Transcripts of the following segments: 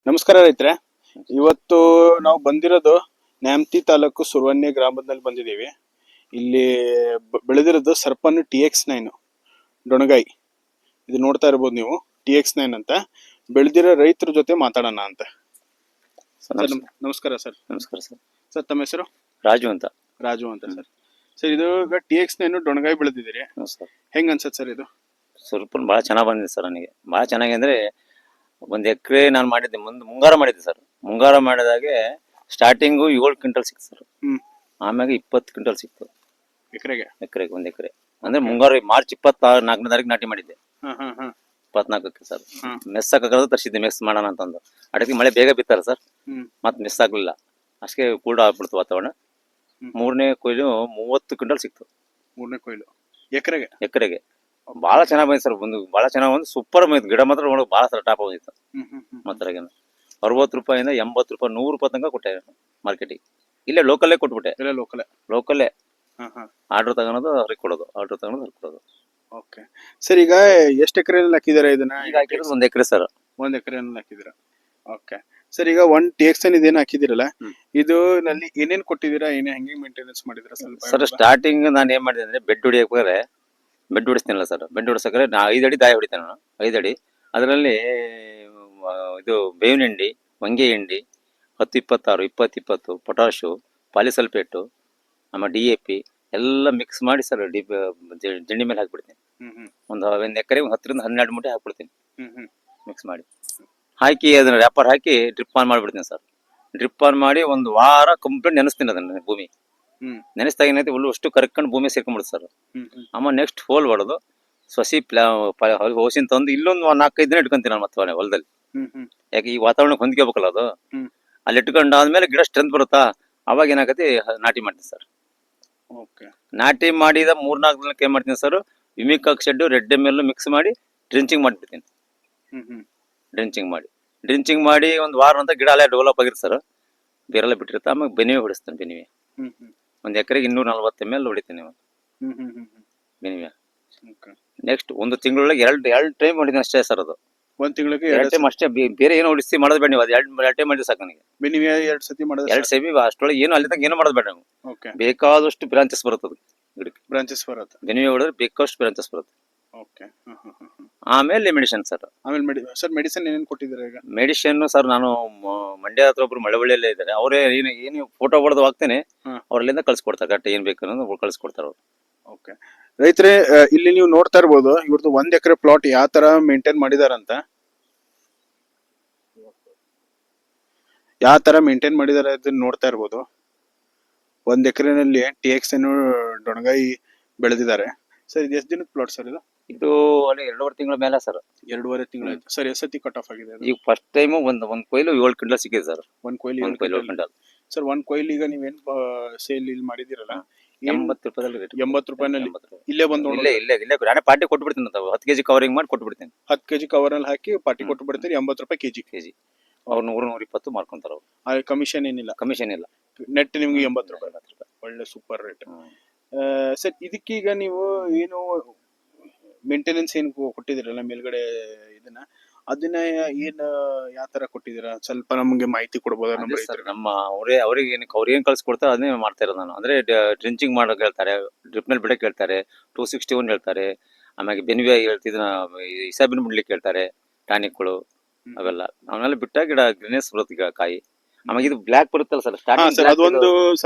ನಮಸ್ಕಾರ ರೈತರೆ. ಇವತ್ತು ನಾವು ಬಂದಿರೋದು ನ್ಯಾಮತಿ ತಾಲೂಕು ಸುರ್ವನ್ಯ ಗ್ರಾಮದಲ್ಲಿ ಬಂದಿದ್ದೀವಿ. ಇಲ್ಲಿ ಬೆಳೆದಿರೋದು ಸರ್ಪನ್ TX9 ಡೊಣಗಾಯಿ. ಇದು ನೋಡ್ತಾ ಇರಬಹುದು ನೀವು, TX9 ಅಂತ. ಬೆಳೆದಿರೋ ರೈತರ ಜೊತೆ ಮಾತಾಡೋಣ ಅಂತ. ಸರ್ ನಮಸ್ಕಾರ ಸರ್. ನಮಸ್ಕಾರ ಸರ್. ಸರ್ ತಮ್ಮ ಹೆಸರು? ರಾಜು ಅಂತ. ರಾಜು ಅಂತ ಸರ್. ಸರ್ ಇದು ಈಗ TX9 ಡೊಣಗಾಯಿ ಬೆಳೆದಿದ್ದೀರಿ, ಹೆಂಗ ಅನ್ಸತ್ ಸರ್ ಇದು? ಸ್ವಲ್ಪ ಬಹಳ ಚೆನ್ನಾಗಿ ಬಂದಿದೆ ಸರ್. ನನಗೆ ಬಹಳ ಚೆನ್ನಾಗಿ ಅಂದ್ರೆ ಒಂದ್ ಎಕರೆ ನಾನು ಮಾಡಿದ್ದೆ, ಮುಂಗಾರ ಮಾಡಿದ್ದೆ ಸರ್. ಮುಂಗಾರ ಮಾಡಿದಾಗೆ ಸ್ಟಾರ್ಟಿಂಗು 7 ಕ್ವಿಂಟಲ್ ಸಿಕ್ತು ಸರ್. ಆಮ್ಯಾಗ 20 ಕ್ವಿಂಟಲ್ ಸಿಕ್ತು ಎಕರೆಗೆ ಒಂದ್ ಎಕರೆ. ಅಂದ್ರೆ ಮುಂಗಾರು ಮಾರ್ಚ್ 24ನೇ ತಾರೀಕು ನಾಟಿ ಮಾಡಿದ್ದೆ. 24ಕ್ಕೆ ಸರ್. ಮೆಸ್ ಹಾಕೋದು ತರಿಸಿದ್ದೆ, ಮೆಸ್ ಮಾಡೋಣ ಅಂತಂದು. ಅಡಕ್ಕೆ ಮಳೆ ಬೇಗ ಬಿತ್ತಾರ ಸರ್, ಮತ್ ಮೆಸ್ ಆಗ್ಲಿಲ್ಲ. ಅಷ್ಟೇ ಕೂಲ್ಡ್ ಆಗ್ಬಿಡ್ತು ವಾತಾವರಣ. 3ನೇ ಕೊಯ್ಲು 30 ಕ್ವಿಂಟಲ್ ಸಿಕ್ತು. 3ನೇ ಕೊಯ್ಲು ಎಕರೆಗೆ ಬಹಳ ಚೆನ್ನಾಗಿ ಬಂದಿತ್ತು ಸರ್. ಬಹಳ ಚೆನ್ನಾಗಿ ಬಂದು ಸೂಪರ್ ಬಂದಿತ್ತು. ಗಿಡ ಮಾತ್ರ ನೋಡಕ್ ಬಹಳ ಸರ್ ಟಾಪ್ ಬಂದಿತ್ತು. ಮಾತ್ರ 60 ರೂಪಾಯಿಂದ 80 ರೂಪಾಯಿ 100 ರೂಪಾಯಿ ತನಕ ಕೊಟ್ಟೆ ಮಾರ್ಕೆಟಿಗೆ. ಇಲ್ಲೇ ಲೋಕಲ್ಲೇ ಕೊಟ್ಬಿಟ್ಟೆ. ಲೋಕಲ್ಲೇ ಆರ್ಡರ್ ತಗೊಳೋದು ಅವ್ರಿಗೆ ಕೊಡೋದು, ಆರ್ಡರ್ ತಗೊಳೋದು ಅವ್ರಿಗೆ ಕೊಡೋದು. ಓಕೆ ಸರ್, ಈಗ ಎಷ್ಟು ಎಕರೆನಲ್ಲಿ ಹಾಕಿದಾರೆ ಇದನ್ನ? ಈಗ ಹಾಕಿರೋದು 1 ಎಕರೆ ಸರ್. 1 ಎಕರೆನಲ್ಲಿ ಹಾಕಿದಿರ. ಓಕೆ ಸರ್, ಈಗ 1 TX9 ಇದೇನು ಹಾಕಿದಿರಲ್ಲ, ಇದು ನಲ್ಲಿ ಏನೇನ್ ಕೊಟ್ಟಿದ್ದೀರಾ, ಹೆಂಗೆ ಮೇಂಟೆನೆನ್ಸ್ ಮಾಡಿದಿರಾ ಸರ್? ಸ್ಟಾರ್ಟಿಂಗ್ ನಾನು ಏನ್ ಮಾಡಿದೆ ಅಂದ್ರೆ ಬೆಡ್ ಹೊಡಿಯೋಕೆ ಬೆಡ್ ಹೊಡಿಸ್ತೀನಲ್ಲ ಸರ್. ಬೆಡ್ ಹೊಡಿಸಕ್ರೆ ನಾ 5 ಅಡಿ ದಾಯ ಹೊಡಿತೇನೆ ನಾನು. 5 ಅಡಿ ಅದರಲ್ಲಿ ಇದು ಬೇವಿನ ಹಿಂಡಿ, ಹೊಂಗೆ ಹಿಂಡಿ 10-26, 20-20 ಪೊಟಾಶು, ಪಾಲಿಸಲ್ಫೇಟು, ಆಮೇಲೆ DAP ಎಲ್ಲ ಮಿಕ್ಸ್ ಮಾಡಿ ಸರ್ ಜಂಡಿ ಮೇಲೆ ಹಾಕ್ಬಿಡ್ತೀನಿ. ಒಂದು ಎಕರೆಗೆ 10ರಿಂದ 12 ಮೂಟೆ ಹಾಕ್ಬಿಡ್ತೀನಿ ಮಿಕ್ಸ್ ಮಾಡಿ. ಹಾಕಿ ಅದನ್ನ ರ್ಯಾಪರ್ ಹಾಕಿ ಡ್ರಿಪ್ ಆನ್ ಮಾಡಿಬಿಡ್ತೀನಿ ಸರ್. ಡ್ರಿಪ್ ಆನ್ ಮಾಡಿ 1 ವಾರ ಕಂಪ್ಲೀಟ್ ನೆನೆಸ್ತೀನಿ ಅದನ್ನ. ಭೂಮಿ ನೆನೆಸ್ದಾಗ ಏನೈತಿ, ಹುಲ್ಲು ಅಷ್ಟು ಕರ್ಕೊಂಡು ಭೂಮಿ ಸೇರ್ಕೊಂಡ್ಬಿಡುತ್ತೆ ಸರ್. ಆಮೇಲೆ ನೆಕ್ಸ್ಟ್ ಹೋಲ್ ಹೊಡೆದು ಸಸಿ ಔಷಧಿ ತಂದು ಇಲ್ಲೊಂದು 4-5 ದಿನ ಇಟ್ಕೊಂತೀನಿ ನಾನು ಮತ್ತೆ ಹೊಲದಲ್ಲಿ. ಯಾಕೆ ಈ ವಾತಾವರಣಕ್ಕೆ ಹೊಂದ್ಕೋಬೇಕಲ್ಲ ಅದು. ಅಲ್ಲಿ ಇಟ್ಕೊಂಡು ಆದ್ಮೇಲೆ ಗಿಡ ಸ್ಟ್ರೆಂತ್ ಬರುತ್ತಾ, ಅವಾಗ ಏನಾಗತ್ತೆ ನಾಟಿ ಮಾಡ್ತೀನಿ ಸರ್. ನಾಟಿ ಮಾಡಿದ 3-4 ದಿನಕ್ಕೆ ಏನ್ ಮಾಡ್ತೀನಿ ಸರ್, ವಿಮಿಕ್ oxide, red M L mix ಮಾಡಿ ಡ್ರಿಂಚಿಂಗ್ ಮಾಡಿಬಿಡ್ತೀನಿ. ಡ್ರಿಂಚಿಂಗ್ ಮಾಡಿ 1 ವಾರ ಅಂತ ಗಿಡ ಅಲ್ಲೇ ಡೆವಲಪ್ ಆಗಿರುತ್ತೆ ಸರ್. ಬೇರೆಲ್ಲ ಬಿಟ್ಟಿರುತ್ತೆ. ಆಮೇಲೆ ಬೆನಿವೆ ಹೊಡಿಸ್ತಾನೆ. ಬೆನಿವೆ 1 ಎಕರೆಗೆ 240 ml ಹೊಡಿತೀನಿ ಬೆನಿವೆ. ನೆಕ್ಸ್ಟ್ 1 ತಿಂಗಳೊಳಗೆ 2 ಟೈಮ್ ಹೊಡಿತೀನಿ ಅಷ್ಟೇ ಸರ್. ಅದು 1 ತಿಂಗಳಿಗೆ 2 ಟೈಮ್ ಅಷ್ಟೇ. ಬೇರೆ ಏನು ಹೊಡಿಸಿ ಮಾಡೋದು ಬೇಡ ನೀವು. ಅದು 2 ಟೈಮ್ ಮಾಡಿದ್ರೆ ಸಾಕು ನನಗೆ. ಬೆನಿವೆ 2 ಸತಿ ಮಾಡೋದು. 2 ಸತಿ ಅಷ್ಟೊಳಗೆ ಏನು ಅಲ್ಲಿ ತನಕ ಏನು ಮಾಡೋದು ಬೇಡ ನಾವು. ಬೇಕಾದಷ್ಟು ಬ್ರಾಂಚಸ್ ಬರುತ್ತೆ ಗಿಡಕ್ಕೆ. ಬ್ರಾಂಚಸ್ ಬರುತ್ತೆ. ಬೆನಿವೆ ಹೊಡೆದ್ರೆ ಬೇಕಾದಷ್ಟು ಬ್ರಾಂಚಸ್ ಬರುತ್ತೆ. ಆಮೇಲೆ ಮೆಡಿಸಿನ್ ಸರ್. ಸರ್ ಮೆಡಿಸಿನ್ ಏನೇನು ಕೊಟ್ಟಿದ್ದೀರಾ ಈಗ? ಮೆಡಿಸಿನ್ ಸರ್, ನಾನು ಮಂಡ್ಯ ಹತ್ರ ಒಬ್ರು ಮಳವಳ್ಳಿಯಲ್ಲೇ ಇದ್ದಾರೆ. ಅವರೇ ಏನು ಫೋಟೋ ಹೊಡೆದು ಹಾಕ್ತೇನೆ, ಅವ್ರಲ್ಲಿಂದ ಕಳ್ಸಿಕೊಡ್ತಾರೆ. ಕರೆಕ್ಟ್ ಏನ್ ಬೇಕು ಅನ್ನೋದು ಕಳ್ಸಿಕೊಡ್ತಾರೆ ಅವ್ರು. ಓಕೆ ರೈತರೇ, ಇಲ್ಲಿ ನೀವು ನೋಡ್ತಾ ಇರ್ಬೋದು ಇವ್ರದ್ದು 1 ಎಕರೆ ಪ್ಲಾಟ್ ಯಾವ ತರ ಮೇಂಟೈನ್ ಮಾಡಿದಾರಂತ. ಅದನ್ನ ನೋಡ್ತಾ ಇರ್ಬೋದು. 1 ಎಕರೆನಲ್ಲಿ TX9 ಡೊಣಗಾಯಿ ಬೆಳೆದಿದ್ದಾರೆ. ಸರ್ ಇದು ಎಷ್ಟು ದಿನದ ಪ್ಲಾಟ್ ಸರ್ ಇದು? ಇದು ಅಲ್ಲಿ 2.5 ತಿಂಗಳ ಮೇಲೆ ಸರ್. 2.5 ತಿಂಗಳಾಯ್ತು ಸರ್. ಎಷ್ಟು ಸತಿ ಕಟ್ ಆಫ್ ಆಗಿದೆ? ಈಗ ಫಸ್ಟ್ ಟೈಮ್ ಒಂದು ಕೊಯ್ಲು 7 ಕ್ವಿಂಟಲ್ ಸಿಕ್ಕಿದೆ ಸರ್. 1 ಕೊಯ್ಲು 7 ಕ್ವಿಂಟಲ್ ಸರ್. 1 ಕೊಯ್ಲು ಈಗ ನೀವೇನ್ ಸೇಲ್ ಇಲ್ಲಿ ಮಾಡಿದಿರಲ್ಲ, 80 ರೂಪಾಯಿದಲ್ಲಿ ರೇಟ್. 80 ರೂಪಾಯಿನಲ್ಲಿ ಇಲ್ಲೇ ಬಂದು ಇಲ್ಲೇ ನಾನೇ ಪಾರ್ಟಿ ಕೊಟ್ಬಿಡ್ತೀನಿ. 10 kg ಕವರಿಂಗ್ ಮಾಡಿ ಕೊಟ್ಬಿಡ್ತೀನಿ. 10 kg ಕವರಲ್ಲಿ ಹಾಕಿ ಪಾರ್ಟಿ ಕೊಟ್ಟು ಬಿಡ್ತೀನಿ. 80 ರೂಪಾಯಿ ಕೆಜಿ. ಅವ್ರು 100-120 ಮಾರ್ಕೊಂತಾರ. ಅವ್ರು ಕಮಿಷನ್ ಏನಿಲ್ಲ. ನೆಟ್ ನಿಮ್ಗೆ 80 ರೂಪಾಯಿ. ಒಳ್ಳೆ ಸೂಪರ್ ರೇಟ್ ಸರ್. ಇದಕ್ಕೀಗ ನೀವು ಏನು ಮೇಂಟೆನೆನ್ಸ್ ಏನು ಕೊಟ್ಟಿದ್ದೀರಲ್ಲ ಮೇಲ್ಗಡೆ ಇದನ್ನ, ಅದನ್ನ ಏನ್ ಯಾವ ತರ ಕೊಟ್ಟಿದ್ದೀರಾ ಸ್ವಲ್ಪ ನಮ್ಗೆ ಮಾಹಿತಿ ಕೊಡ್ಬೋದಾ? ನಮ್ಮ ಅವ್ರಿಗೆ ಏನ್ ಕಳ್ಸಿಕೊಡ್ತಾರೆ ಅದನ್ನೇ ಮಾಡ್ತಾ ಇರೋದು ನಾನು. ಅಂದ್ರೆ ಡ್ರಿಂಚಿಂಗ್ ಮಾಡೋಕೆ ಹೇಳ್ತಾರೆ, ಡ್ರಿಪ್ ನಲ್ಲಿ ಬಿಡಕ್ಕೆ ಹೇಳ್ತಾರೆ, 261 ಹೇಳ್ತಾರೆ. ಆಮೇಲೆ ಬೆನಿವೆ ಹೇಳ್ತಿದ್ನ ಇಸಾಬಿನ್ ಬಿಡ್ಲಿಕ್ಕೆ ಹೇಳ್ತಾರೆ, ಟಾನಿಕ್ಗಳು ಅವೆಲ್ಲ. ಅವನ್ನೆಲ್ಲ ಬಿಟ್ಟಾಗ ಗಿಡ ಗ್ರೀನೆಸ್ ಬರುತ್ತೆ, ಈಗ ಕಾಯಿ. ಆಮೇಲೆ ಇದು ಬ್ಲಾಕ್ ಬರುತ್ತಲ್ಲ ಸರ್ ಸ್ಟಾರ್ಟಿಂಗ್. ಅದೊಂದು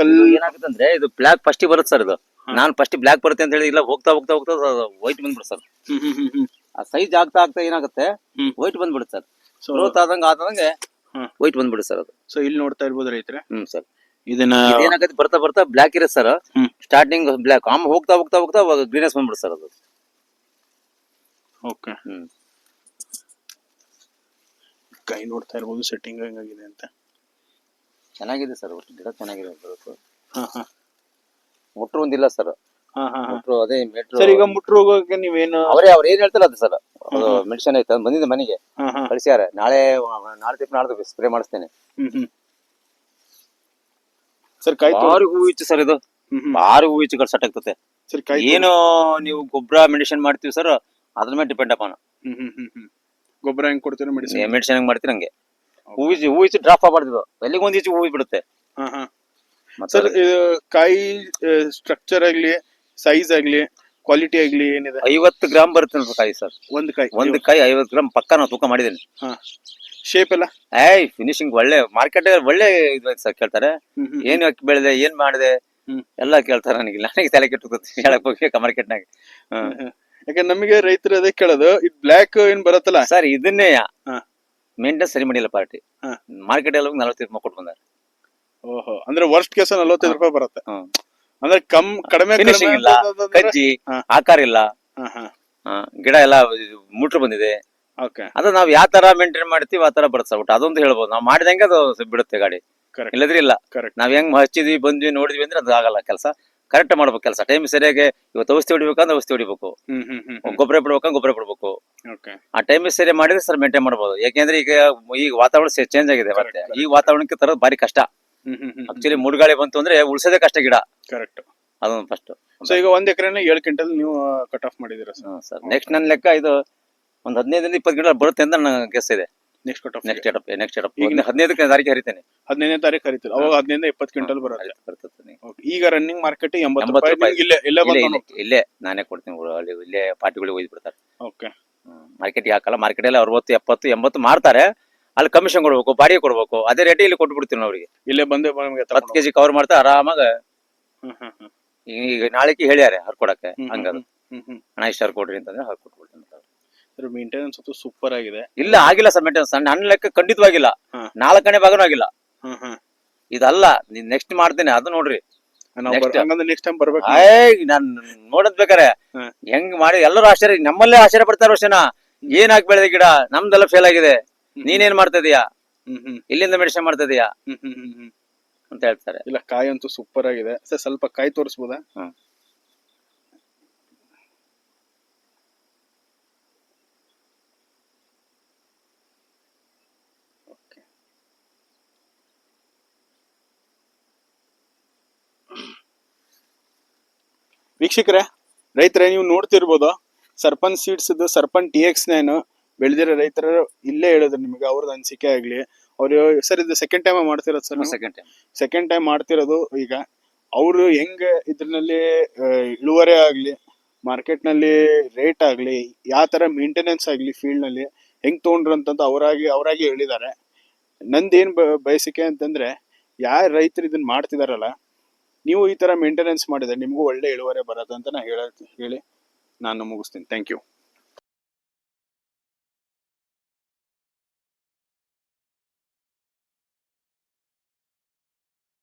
ಏನಾಗುತ್ತೆ ಅಂದ್ರೆ ಇದು ಬ್ಲಾಕ್ ಫಸ್ಟ್ ಬರುತ್ತೆ ಸರ್. ಇದು ನಾನು ಫಸ್ಟ್ ಬ್ಲಾಕ್ ಬರುತ್ತೆ ಅಂತ ಹೇಳಿ ಇಲ್ಲ, ಹೋಗ್ತಾ ವೈಟ್ ಬಂದ್ಬಿಡುತ್ತೆ ಸರ್. ಆ ಸೈಜ್ ಆಗ್ತಾ ಏನಾಗುತ್ತೆ, ವೈಟ್ ಬಂದ್ಬಿಡುತ್ತೆ ಸರ್. ಗ್ರೋತ್ ಆದಂಗೆ ವೈಟ್ ಬಂದ್ಬಿಡುತ್ತೆ ಸರ್ ಅದು. ಸೊ ಇಲ್ಲಿ ನೋಡ್ತಾ ಇರ್ಬೋದು ರೈತರೆ. ಸರ್ ಇದನ್ನ ಏನಾಗುತ್ತೆ, ಬರ್ತಾ ಬ್ಲಾಕ್ ಇರುತ್ತೆ ಸರ್. ಸ್ಟಾರ್ಟಿಂಗ್ ಬ್ಲಾಕ್, ಆಮೇಲೆ ಹೋಗ್ತಾ ಗ್ರೀನೆಸ್ ಬಂದ್ಬಿಡುತ್ತೆ ಸರ್ ಅದು. ಓಕೆ ಕಾಯಿ ನೋಡ್ತಾ ಇರ್ಬೋದು ಸೆಟ್ಟಿಂಗ್ ಹೆಂಗಾಗಿದೆ ಅಂತ. ಚೆನ್ನಾಗಿದೆ ಸರ್, ಗಿಡ ಚೆನ್ನಾಗಿದೆ. ಮುಟ್ರು ಒಂದಿಲ್ಲ ಸರ್. ಅದೇ ಸರ್ ಈಗ ಮುಟ್ರು ಹೋಗೋಕೆ ನೀವೇನು ಅವ್ರು ಏನ್ ಹೇಳ್ತಾರ ಅದು ಸರ್. ಅದು ಮೆಡಿಸಿನ್ ಐತೆ ಬಂದಿದೆ ಮನೆಗೆ ಕಳಿಸ್ಯಾರ. ನಾಳೆ ಸ್ಪ್ರೇ ಮಾಡಿಸ್ತೇನೆ ಸರ್. ಕಾಯಿ ಭಾರಿ ಹೂ ಇತ್ತು ಸರ್. ಇದು ಭಾರಿ ಹೂ ಇಚ್ಚು ಸೆಟ್ ಆಗ್ತದೆ. ಏನು ನೀವು ಗೊಬ್ಬರ ಮೆಡಿಸಿನ್ ಮಾಡ್ತೀವಿ ಸರ್, ಅದ್ರ ಮೇಲೆ ಡಿಪೆಂಡ್ ಅಪಾನ. ಗೊಬ್ಬರ ಹೆಂಗ್ ಕೊಡ್ತೀರಾ? ಮೆಡಿಸಿನ್ ಹೆಂಗ್ ಮಾಡ್ತೀರಿ ಹಂಗೆ. ಹೂವಿಸಿ ಡ್ರಾಪ್ ಆಗ್ಬಾರ್ದು, ಎಲ್ಲಿಗೆ ಒಂದ್ ಈಚೆ ಹೂವಿ ಬಿಡುತ್ತೆ. ಹಾ ಹಾ ಮತ್ತೆ ಸರ್, ಕಾಯಿ ಸ್ಟ್ರಕ್ಚರ್ ಆಗ್ಲಿ, ಸೈಜ್ ಆಗ್ಲಿ, ಕ್ವಾಲಿಟಿ ಆಗ್ಲಿ ಏನಿದೆ? 50 ಗ್ರಾಮ್ ಬರುತ್ತೆ ನೋಡ್ರಿ ಕಾಯಿ ಸರ್. ಒಂದು ಕಾಯಿ ಒಂದು ಕಾಯಿ 50 ಗ್ರಾಮ್ ಪಕ್ಕ ನಾವು ತೂಕ ಮಾಡಿದ್ದೇನೆ. ಹಾ ಶೇಪ್ ಎಲ್ಲ? ಫಿನಿಶಿಂಗ್ ಒಳ್ಳೆ, ಮಾರ್ಕೆಟ್ ಒಳ್ಳೆ ಇದು ಸರ್. ಕೇಳ್ತಾರೆ ಏನ್ ಅಕ್ಕಿ ಬೆಳೆದೆ, ಏನ್ ಮಾಡಿದೆ ಎಲ್ಲ ಕೇಳ್ತಾರೆ. ನನಗೆ ತಲೆ ಕೆಟ್ಟು ಹೇಳಕ್ ಹೋಗಿ ಮಾರ್ಕೆಟ್ನಾಗ. ಯಾಕೆ ನಮಗೆ ರೈತರು ಅದೇ ಕೇಳೋದು, ಇದು ಬ್ಲಾಕ್ ಏನ್ ಬರುತ್ತಲ್ಲ ಸರ್, ಇದನ್ನೇ ಹಾ. ಮೇಂಟೆನ್ಸ್ ಸರಿ ಮಾಡಿಲ್ಲ ಪಾರ್ಟಿ. ಹಾ. ಮಾರ್ಕೆಟ್ ಎಲ್ಲ 45 ರೂಪಾಯಿ ಕೊಟ್ಟು ಬಂದಾರೆ. ಓಹೋ, ಅಂದ್ರೆ ವರ್ಸ್ಟ್ ಕೇಸ್ 45 ರೂಪಾಯಿ ಬರುತ್ತೆ. ಹ್ಮ್. ಅಂದ್ರೆ ಕಡಿಮೆ ಫಿನಿಶಿಂಗ್ ಇಲ್ಲ, ಕಜ್ಜಿ ಆಕಾರ ಇಲ್ಲ, ಗಿಡ ಎಲ್ಲ ಮುಟ್ರು ಬಂದಿದೆ. ಓಕೆ, ಅದು ನಾವ್ ಯಾವ ತರ ಮೇಂಟೈನ್ ಮಾಡ್ತೀವಿ ಆ ತರ ಬರುತ್ತೆ ಸರ್. ಅದೊಂದು ಹೇಳ್ಬೋದು, ನಾವ್ ಮಾಡಿದಂಗೆ ಅದು ಬಿಡುತ್ತೆ ಗಾಡಿ. ಕರೆಕ್ಟ್ ಇಲ್ಲದ್ರೆ ಇಲ್ಲ. ಕರೆಕ್ಟ್. ನಾವ್ ಹೆಂಗ್ ಹಚ್ಚಿದ್ವಿ ಬಂದ್ವಿ ನೋಡಿದ್ವಿ ಅಂದ್ರೆ ಅದು ಆಗಲ್ಲ ಕೆಲಸ. ಕರೆಕ್ಟ್ ಮಾಡ್ಬೇಕು ಕೆಲಸ. ಟೈಮ್ ಸರಿಯಾಗಿ ಇವತ್ತು ಔಷಧಿ ಹೊಡಿಬೇಕಂದ್ರೆ ಔಷಧಿ ಹೊಡಿಬೇಕು, ಗೊಬ್ಬರ ಬಿಡ್ಬೇಕಂದ್ರೆ ಗೊಬ್ಬರ ಬಿಡ್ಬೇಕು. ಓಕೆ, ಆ ಟೈಮ್ ಸರಿ ಮಾಡಿದ್ರೆ ಸರ್ ಮೇಂಟೈನ್ ಮಾಡ್ಬೋದು. ಯಾಕೆಂದ್ರೆ ಈಗ ವಾತಾವರಣ ಚೇಂಜ್ ಆಗಿದೆ. ಮತ್ತೆ ಈ ವಾತಾವರಣಕ್ಕೆ ತರೋದು ಭಾರಿ ಕಷ್ಟ. ಆಕ್ಚುಲಿ ಮುಡ್ಗಾಳಿ ಬಂತು ಅಂದ್ರೆ ಉಳ್ಸೋದೇ ಕಷ್ಟ ಗಿಡ. ಕರೆಕ್ಟ್. ಅದೊಂದು ಫಸ್ಟ್. ಸೊ ಈಗ 1 ಎಕರೆನ 7 ಕ್ವಿಂಟಲ್ ನೀವು ಕಟ್ ಆಫ್ ಮಾಡಿದೀರಾ ಸರ್? ನೆಕ್ಸ್ಟ್ ನನ್ನ ಲೆಕ್ಕ ಇದು ಒಂದು 15 20 ಗಿಡ ಬರುತ್ತೆ ಅಂತ ನನ್ನ ಗೆಸ್ ಇದೆ. ನೆಕ್ಸ್ಟ್ ಕಟ್ ಆಫ್ ನೆಕ್ಸ್ಟ್ ಎಡಪ್ ಈಗ 15ನೇ ತಾರೀಕು ಹರಿತೇನೆ. 15ನೇ ತಾರೀಕು ಹರಿತೀರ, ಅವಾಗ 15 20 ಕ್ವಿಂಟಲ್ ಬರುತ್ತೆ. ಬರ್ತದೆ. Okay. ಈಗ ರನ್ನಿಂಗ್ ಮಾರ್ಕೆಟ್ 80 80 ರೂಪಾಯಿ. ರೂಪಾಯಿ. ಇಲ್ಲೇ ಬಂದು ಇಲ್ಲೇ ನಾನೇ ಕೊಡ್ತೀನಿ. ಇಲ್ಲೇ ಪಾರ್ಟಿಗಳಿಗೆ ಒಯ್ದು ಬಿಡ್ತಾರೆ. ಓಕೆ, ಮಾರ್ಕೆಟ್ ಹಾಕಲ್ಲ. ಮಾರ್ಕೆಟ್ ಎಲ್ಲ 60 70 80 ಮಾರ್ತಾರೆ. ಅಲ್ಲಿ ಕಮಿಷನ್ ಕೊಡ್ಬೇಕು, ಬಾಡಿಗೆ ಕೊಡ್ಬೇಕು. ಅದೇ ರೇಟ್ ಇಲ್ಲಿ ಕೊಟ್ಟು ಬಿಡ್ತೀವಿ ನಾವು ಅವರಿಗೆ. ಇಲ್ಲೇ ಬಂದೆ 10 ಕೆಜಿ ಕವರ್ ಮಾಡ್ತಾ ಆರಾಮಾಗ. ಈಗ ನಾಳೆಗೆ ಹೇಳ್ಯಾರೆ ಹರ್ಕೊಡಕ್ಕೆ. ಹಂಗದು ಹಣ ಇಷ್ಟು ಹರ್ಕೊಡ್ರಿ ಅಂತಂದ್ರೆ ಹರ್ಕೊಟ್ಬಿಡ್ತೀನಿ. ಮೇಂಟೆನೆನ್ಸ್ ಅಂತೂ ಸೂಪರ್ ಆಗಿದೆ. ಇಲ್ಲ ಆಗಿಲ್ಲ ಸರ್ ಮೇಂಟೆನೆನ್ಸ್. ನನ್ನ ಲೆಕ್ಕ ಖಂಡಿತವಾಗಿಲ್ಲ. 4ನೇ ಭಾಗನೂ ಆಗಿಲ್ಲ. ಇದಲ್ಲ, ನೆಕ್ಸ್ಟ್ ಮಾಡ್ತೇನೆ ಅದು ನೋಡ್ರಿ. ನೆಕ್ಸ್ಟ್ ಟೈಮ್ ಬರ್ಬೇಕು. ನಾನ್ ನೋಡದ್ ಬೇಕಾರೆ ಹೆಂಗ್ ಮಾಡಿ ಎಲ್ಲರೂ ಆಶ್ಚರ್ಯ, ನಮ್ಮಲ್ಲೇ ಆಶ್ಚರ್ಯ ಪಡ್ತಾರ. ವರ್ಷನ ಏನಾಗಿ ಬೆಳೆದ ಗಿಡ ನಮ್ದೆಲ್ಲ ಫೇಲ್ ಆಗಿದೆ, ನೀನೇನ್ ಮಾಡ್ತಾ ಇದೀಯಾ, ಇಲ್ಲಿಂದ ಮೆಡಿಸಿನ್ ಮಾಡ್ತಾ ಇದೀಯಾ ಅಂತ ಹೇಳ್ತಾರೆ. ಇಲ್ಲ, ಕಾಯಿ ಅಂತೂ ಸೂಪರ್ ಆಗಿದೆ ಸರ್. ಸ್ವಲ್ಪ ಕಾಯಿ ತೋರಿಸ್ಬೋದಾ? ವೀಕ್ಷಕರೇ, ರೈತರೇ, ನೀವು ನೋಡ್ತಿರ್ಬೋದು ಸರ್ಪನ್ ಸೀಡ್ಸ್ ಸರ್ಪನ್ TX9 ಬೆಳೆದಿರೋ ರೈತರು ಇಲ್ಲೇ ಹೇಳಿದ್ರು ನಿಮಗೆ ಅವ್ರದ್ದು ಅನಿಸಿಕೆ ಆಗ್ಲಿ. ಅವ್ರು ಸರ್ ಇದು ಸೆಕೆಂಡ್ ಟೈಮ್ ಮಾಡ್ತಿರೋದು ಸರ್? ಸೆಕೆಂಡ್ ಟೈಮ್ ಮಾಡ್ತಿರೋದು. ಈಗ ಅವರು ಹೆಂಗ ಇದ್ರಲ್ಲಿ ಇಳುವರಿ ಆಗ್ಲಿ, ಮಾರ್ಕೆಟ್ ನಲ್ಲಿ ರೇಟ್ ಆಗ್ಲಿ, ಯಾವ ತರ ಮೇಂಟೆನೆನ್ಸ್ ಆಗ್ಲಿ, ಫೀಲ್ಡ್ ನಲ್ಲಿ ಹೆಂಗ್ ತಗೊಂಡ್ರು ಅಂತಂದು ಅವರಾಗಿ ಹೇಳಿದ್ದಾರೆ. ನಂದೇನ್ ಬಯಸಿಕೆ ಅಂತಂದ್ರೆ, ಯಾರ ರೈತರು ಇದನ್ನ ಮಾಡ್ತಿದಾರಲ್ಲ, ನೀವು ಈ ತರ ಮೇಂಟೆನೆನ್ಸ್ ಮಾಡಿದ್ರೆ ನಿಮಗೂ ಒಳ್ಳೆ ಇಳುವರಿ ಬರುತ್ತೆ ಅಂತ ಹೇಳಿ ನಾನು ಮುಗಿಸ್ತೀನಿ. Thank you.